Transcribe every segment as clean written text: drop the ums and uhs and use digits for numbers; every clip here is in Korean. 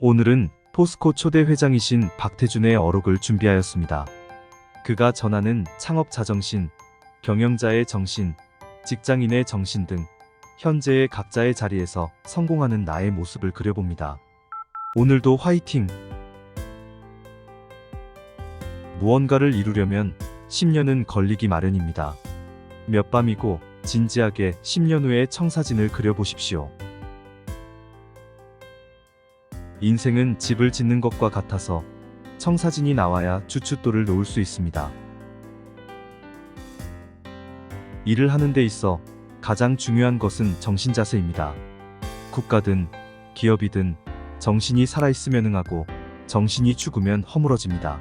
오늘은 포스코 초대 회장이신 박태준의 어록을 준비하였습니다. 그가 전하는 창업 자정신, 경영자의 정신, 직장인의 정신 등 현재의 각자의 자리에서 성공하는 나의 모습을 그려봅니다. 오늘도 화이팅! 무언가를 이루려면 10년은 걸리기 마련입니다. 몇 밤이고 진지하게 10년 후의 청사진을 그려보십시오. 인생은 집을 짓는 것과 같아서 청사진이 나와야 주춧돌을 놓을 수 있습니다. 일을 하는 데 있어 가장 중요한 것은 정신자세입니다. 국가든 기업이든 정신이 살아있으면 응하고 정신이 죽으면 허물어집니다.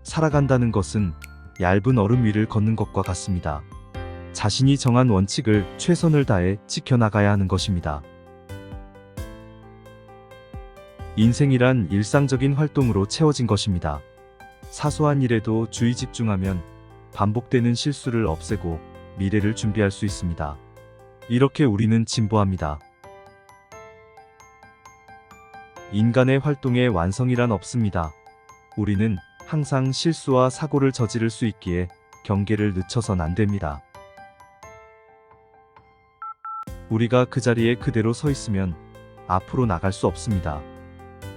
살아간다는 것은 얇은 얼음 위를 걷는 것과 같습니다. 자신이 정한 원칙을 최선을 다해 지켜나가야 하는 것입니다. 인생이란 일상적인 활동으로 채워진 것입니다. 사소한 일에도 주의 집중하면 반복되는 실수를 없애고 미래를 준비할 수 있습니다. 이렇게 우리는 진보합니다. 인간의 활동에 완성이란 없습니다. 우리는 항상 실수와 사고를 저지를 수 있기에 경계를 늦춰선 안 됩니다. 우리가 그 자리에 그대로 서 있으면 앞으로 나갈 수 없습니다.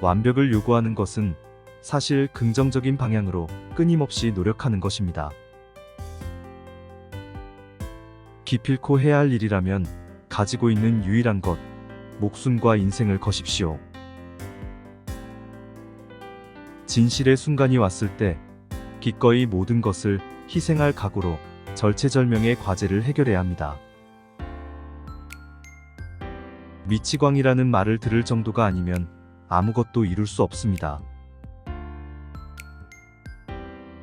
완벽을 요구하는 것은 사실 긍정적인 방향으로 끊임없이 노력하는 것입니다. 기필코 해야 할 일이라면 가지고 있는 유일한 것, 목숨과 인생을 거십시오. 진실의 순간이 왔을 때 기꺼이 모든 것을 희생할 각오로 절체절명의 과제를 해결해야 합니다. 미치광이라는 말을 들을 정도가 아니면 아무것도 이룰 수 없습니다.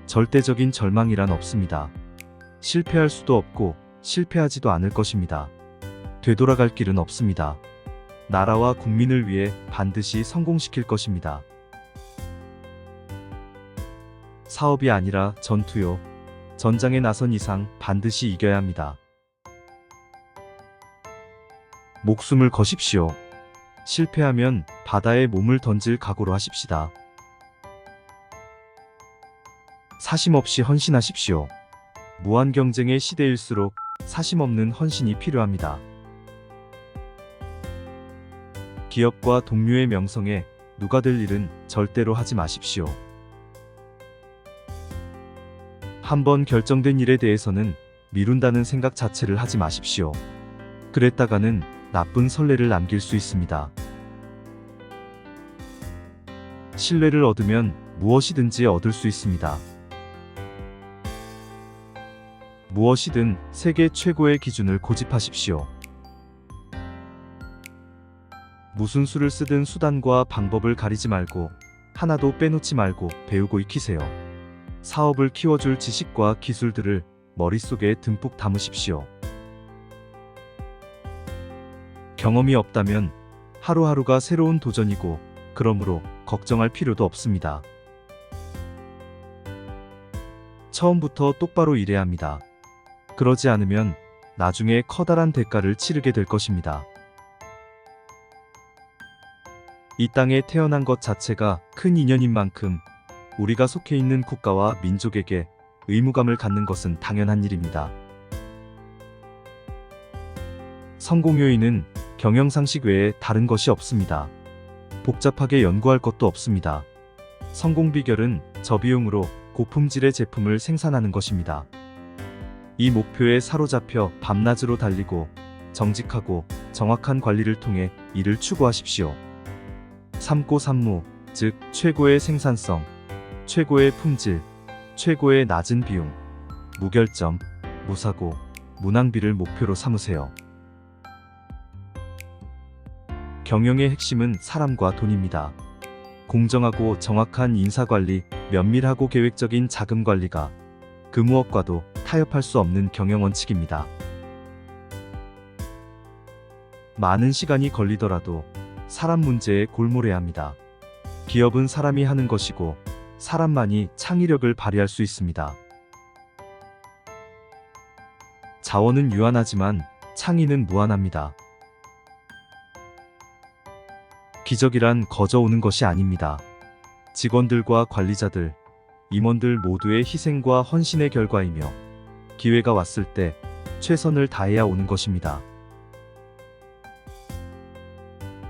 절대적인 절망이란 없습니다. 실패할 수도 없고 실패하지도 않을 것입니다. 되돌아갈 길은 없습니다. 나라와 국민을 위해 반드시 성공시킬 것입니다. 사업이 아니라 전투요. 전장에 나선 이상 반드시 이겨야 합니다. 목숨을 거십시오. 실패하면 바다에 몸을 던질 각오로 하십시다. 사심 없이 헌신하십시오. 무한 경쟁의 시대일수록 사심 없는 헌신이 필요합니다. 기업과 동료의 명성에 누가 될 일은 절대로 하지 마십시오. 한번 결정된 일에 대해서는 미룬다는 생각 자체를 하지 마십시오. 그랬다가는 나쁜 선례를 남길 수 있습니다. 신뢰를 얻으면 무엇이든지 얻을 수 있습니다. 무엇이든 세계 최고의 기준을 고집하십시오. 무슨 수를 쓰든 수단과 방법을 가리지 말고 하나도 빼놓지 말고 배우고 익히세요. 사업을 키워줄 지식과 기술들을 머릿속에 듬뿍 담으십시오. 경험이 없다면 하루하루가 새로운 도전이고 그러므로 걱정할 필요도 없습니다. 처음부터 똑바로 일해야 합니다. 그러지 않으면 나중에 커다란 대가를 치르게 될 것입니다. 이 땅에 태어난 것 자체가 큰 인연인 만큼 우리가 속해 있는 국가와 민족에게 의무감을 갖는 것은 당연한 일입니다. 성공 요인은 경영상식 외에 다른 것이 없습니다. 복잡하게 연구할 것도 없습니다. 성공 비결은 저비용으로 고품질의 제품을 생산하는 것입니다. 이 목표에 사로잡혀 밤낮으로 달리고 정직하고 정확한 관리를 통해 이를 추구하십시오. 삼고삼무, 즉 최고의 생산성, 최고의 품질, 최고의 낮은 비용, 무결점, 무사고, 무낭비를 목표로 삼으세요. 경영의 핵심은 사람과 돈입니다. 공정하고 정확한 인사관리, 면밀하고 계획적인 자금관리가 그 무엇과도 타협할 수 없는 경영 원칙입니다. 많은 시간이 걸리더라도 사람 문제에 골몰해야 합니다. 기업은 사람이 하는 것이고 사람만이 창의력을 발휘할 수 있습니다. 자원은 유한하지만 창의는 무한합니다. 기적이란 거저 오는 것이 아닙니다. 직원들과 관리자들, 임원들 모두의 희생과 헌신의 결과이며 기회가 왔을 때 최선을 다해야 오는 것입니다.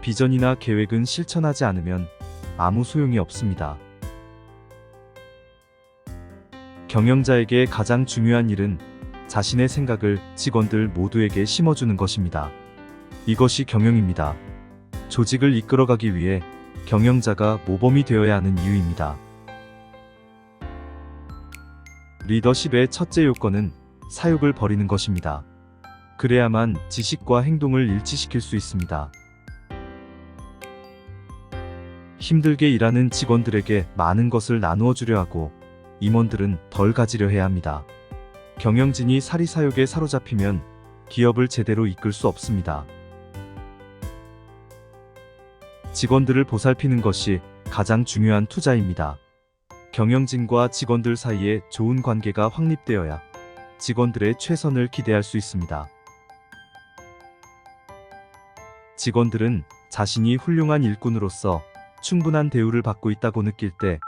비전이나 계획은 실천하지 않으면 아무 소용이 없습니다. 경영자에게 가장 중요한 일은 자신의 생각을 직원들 모두에게 심어주는 것입니다. 이것이 경영입니다. 조직을 이끌어가기 위해 경영자가 모범이 되어야 하는 이유입니다. 리더십의 첫째 요건은 사욕을 버리는 것입니다. 그래야만 지식과 행동을 일치시킬 수 있습니다. 힘들게 일하는 직원들에게 많은 것을 나누어 주려 하고 임원들은 덜 가지려 해야 합니다. 경영진이 사리사욕에 사로잡히면 기업을 제대로 이끌 수 없습니다. 직원들을 보살피는 것이 가장 중요한 투자입니다. 경영진과 직원들 사이에 좋은 관계가 확립되어야 직원들의 최선을 기대할 수 있습니다. 직원들은 자신이 훌륭한 일꾼으로서 충분한 대우를 받고 있다고 느낄 때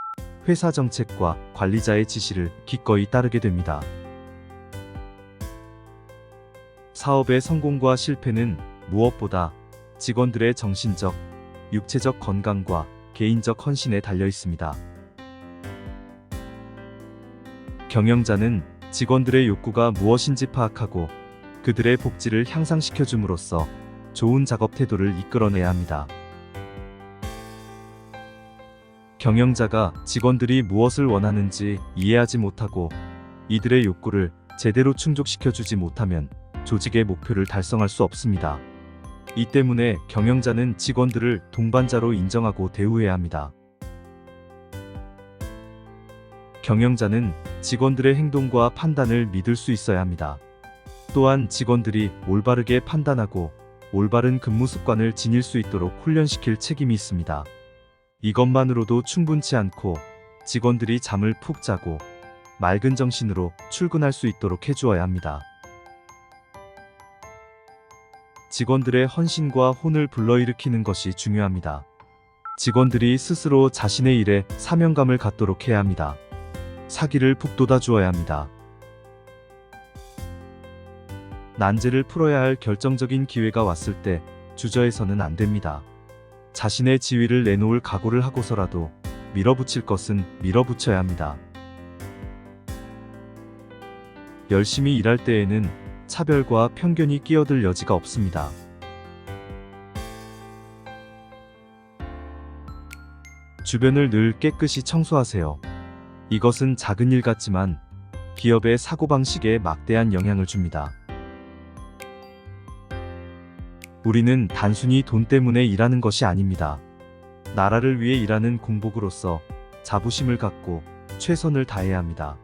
회사 정책과 관리자의 지시를 기꺼이 따르게 됩니다. 사업의 성공과 실패는 무엇보다 직원들의 정신적, 육체적 건강과 개인적 헌신에 달려 있습니다. 경영자는 직원들의 욕구가 무엇인지 파악하고 그들의 복지를 향상시켜 줌으로써 좋은 작업 태도를 이끌어내야 합니다. 경영자가 직원들이 무엇을 원하는지 이해하지 못하고 이들의 욕구를 제대로 충족시켜 주지 못하면 조직의 목표를 달성할 수 없습니다. 이 때문에 경영자는 직원들을 동반자로 인정하고 대우해야 합니다. 경영자는 직원들의 행동과 판단을 믿을 수 있어야 합니다. 또한 직원들이 올바르게 판단하고 올바른 근무 습관을 지닐 수 있도록 훈련시킬 책임이 있습니다. 이것만으로도 충분치 않고 직원들이 잠을 푹 자고 맑은 정신으로 출근할 수 있도록 해주어야 합니다. 직원들의 헌신과 혼을 불러일으키는 것이 중요합니다. 직원들이 스스로 자신의 일에 사명감을 갖도록 해야 합니다. 사기를 북돋아 주어야 합니다. 난제를 풀어야 할 결정적인 기회가 왔을 때 주저해서는 안 됩니다. 자신의 지위를 내놓을 각오를 하고서라도 밀어붙일 것은 밀어붙여야 합니다. 열심히 일할 때에는 차별과 편견이 끼어들 여지가 없습니다. 주변을 늘 깨끗이 청소하세요. 이것은 작은 일 같지만 기업의 사고방식에 막대한 영향을 줍니다. 우리는 단순히 돈 때문에 일하는 것이 아닙니다. 나라를 위해 일하는 공복으로서 자부심을 갖고 최선을 다해야 합니다.